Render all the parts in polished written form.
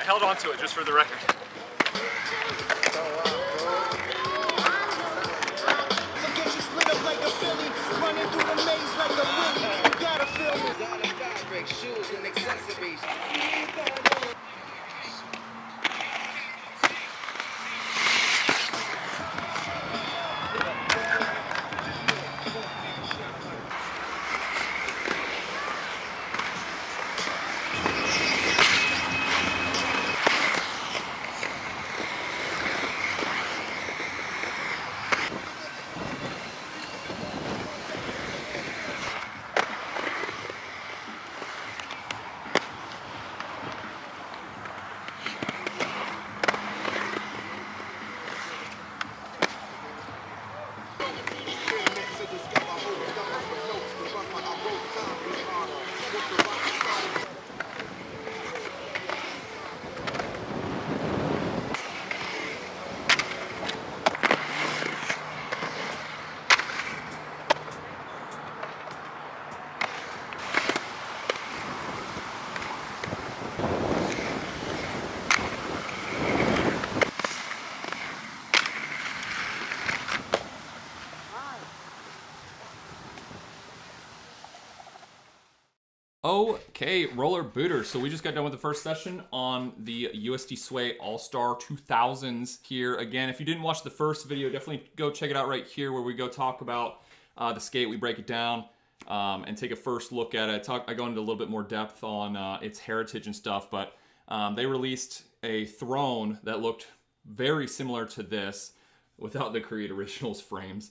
held on to it just for the record. Shoes and accessories. Okay, roller booters. So we just got done with the first session on the USD Sway Allstar 2000s here. Again, if you didn't watch the first video, definitely go check it out right here where we go talk about the skate. We break it down and take a first look at it. I go into a little bit more depth on its heritage and stuff, but they released a throne that looked very similar to this without the Create Originals frames.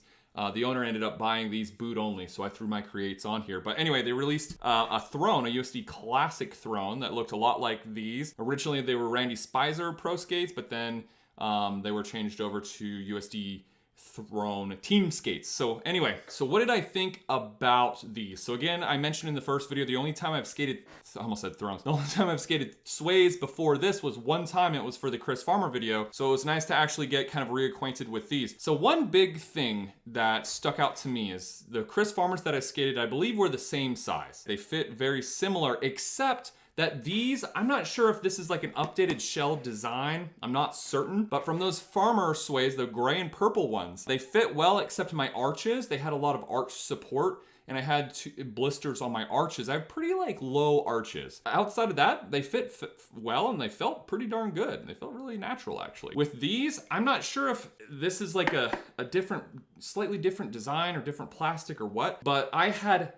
The owner ended up buying these boot only, so I threw my creates on here. But anyway, they released a throne, a USD Classic throne that looked a lot like these. Originally, they were Randy Spicer Pro Skates, but then they were changed over to USD Throne Team Skates. So anyway, so what did I think about these? So again, I mentioned in the first video, the only time I've skated, I almost said thrones, the only time I've skated sways before this was one time. It was for the Chris Farmer video. So it was nice to actually get kind of reacquainted with these. So one big thing that stuck out to me is the Chris Farmers that I skated, I believe were the same size. They fit very similar, except that these, I'm not sure if this is like an updated shell design, I'm not certain, but from those Farmer sways, the gray and purple ones, they fit well except my arches. They had a lot of arch support and I had blisters on my arches. I have pretty like low arches. Outside of that, they fit well and they felt pretty darn good. They felt really natural actually. With these, I'm not sure if this is like a different, slightly different design or different plastic or what, but I had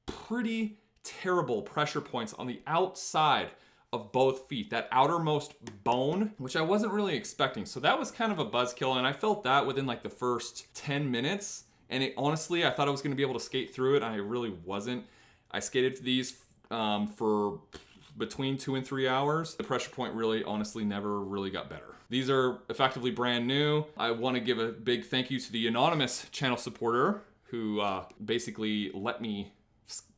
pretty terrible pressure points on the outside of both feet, that outermost bone, which I wasn't really expecting. So that was kind of a buzzkill, and I felt that within like the first 10 minutes. And it, honestly, I thought I was going to be able to skate through it, and I really wasn't. I skated these for between 2 and 3 hours. The pressure point really, honestly, never really got better. These are effectively brand new. I want to give a big thank you to the anonymous channel supporter who basically let me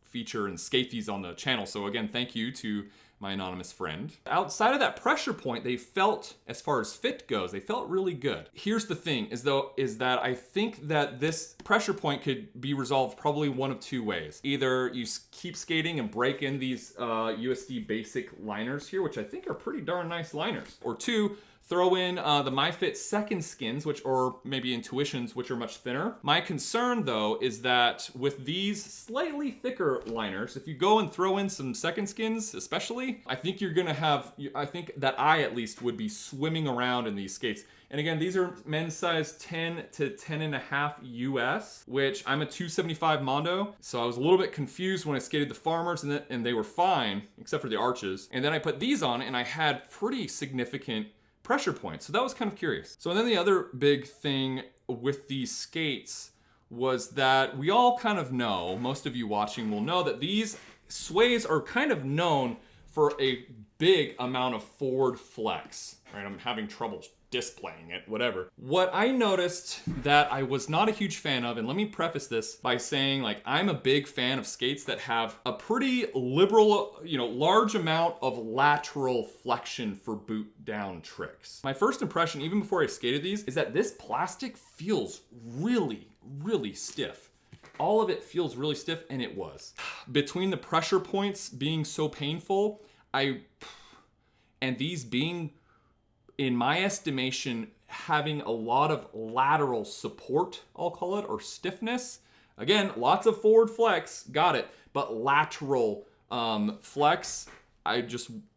feature and skate these on the channel. So again, thank you to my anonymous friend. Outside of that pressure point, they felt, as far as fit goes, they felt really good. Here's the thing, is that I think that this pressure point could be resolved probably one of two ways. Either you keep skating and break in these USD basic liners here, which I think are pretty darn nice liners. Or two, throw in the MyFit second skins, or maybe Intuitions, which are much thinner. My concern though is that with these slightly thicker liners, if you go and throw in some second skins especially, I think you're gonna have, I think that I at least would be swimming around in these skates. And again, these are men's size 10 to 10.5 US, which I'm a 275 Mondo. So I was a little bit confused when I skated the Farmers and they were fine, except for the arches. And then I put these on and I had pretty significant pressure points. So that was kind of curious. So then the other big thing with these skates was that we all kind of know, most of you watching will know, that these sways are kind of known for a big amount of forward flex, right? I'm having trouble displaying it, whatever. What I noticed that I was not a huge fan of, and let me preface this by saying, like, I'm a big fan of skates that have a pretty liberal, large amount of lateral flexion for boot down tricks. My first impression, even before I skated these, is that this plastic feels really, really stiff. All of it feels really stiff, and it was. Between the pressure points being so painful, And these being, in my estimation, having a lot of lateral support, I'll call it, or stiffness. Again, lots of forward flex, got it. But lateral flex,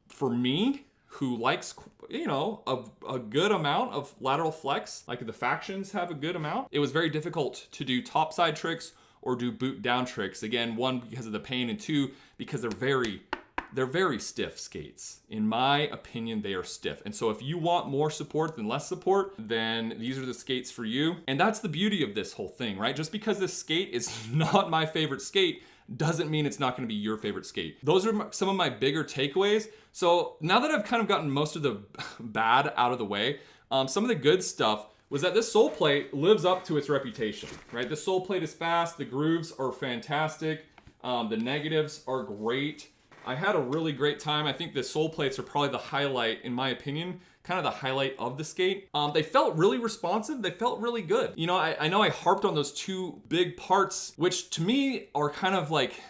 for me, who likes, a good amount of lateral flex, like the factions have a good amount, it was very difficult to do topside tricks or do boot down tricks. Again, one, because of the pain, and two, because they're very stiff skates. In my opinion, they are stiff. And so if you want more support than less support, then these are the skates for you. And that's the beauty of this whole thing, right? Just because this skate is not my favorite skate doesn't mean it's not going to be your favorite skate. Those are some of my bigger takeaways. So now that I've kind of gotten most of the bad out of the way, some of the good stuff was that this sole plate lives up to its reputation, right? The sole plate is fast, the grooves are fantastic, the negatives are great. I had a really great time. I think the sole plates are probably the highlight, in my opinion, kind of the highlight of the skate. They felt really responsive. They felt really good. I know I harped on those two big parts, which to me are kind of like,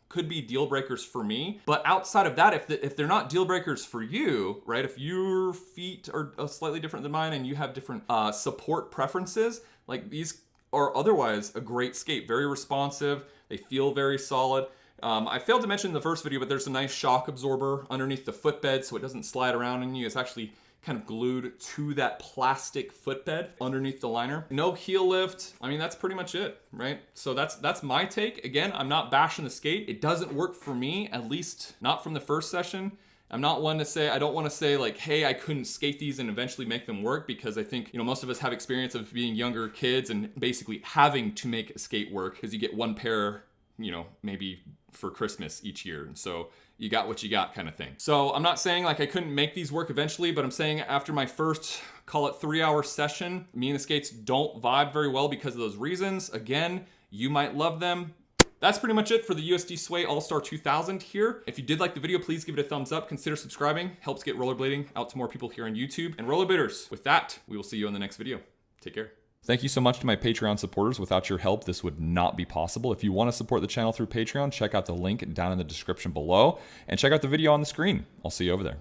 could be deal breakers for me. But outside of that, if they're not deal breakers for you, right? If your feet are slightly different than mine and you have different support preferences, like these are otherwise a great skate. Very responsive. They feel very solid. I failed to mention in the first video, but there's a nice shock absorber underneath the footbed so it doesn't slide around on you. It's actually kind of glued to that plastic footbed underneath the liner. No heel lift. I mean, that's pretty much it, right? So that's my take. Again, I'm not bashing the skate. It doesn't work for me, at least not from the first session. I'm not one to say, I don't want to say like, hey, I couldn't skate these and eventually make them work, because I think, most of us have experience of being younger kids and basically having to make a skate work because you get one pair, maybe for Christmas each year. And so you got what you got kind of thing. So I'm not saying like I couldn't make these work eventually, but I'm saying after my first, call it 3-hour session, me and the skates don't vibe very well because of those reasons. Again, you might love them. That's pretty much it for the USD Sway Allstar 2000 here. If you did like the video, please give it a thumbs up. Consider subscribing. Helps get rollerblading out to more people here on YouTube. And rollerbladers, with that, we will see you in the next video. Take care. Thank you so much to my Patreon supporters. Without your help, this would not be possible. If you want to support the channel through Patreon, check out the link down in the description below and check out the video on the screen. I'll see you over there.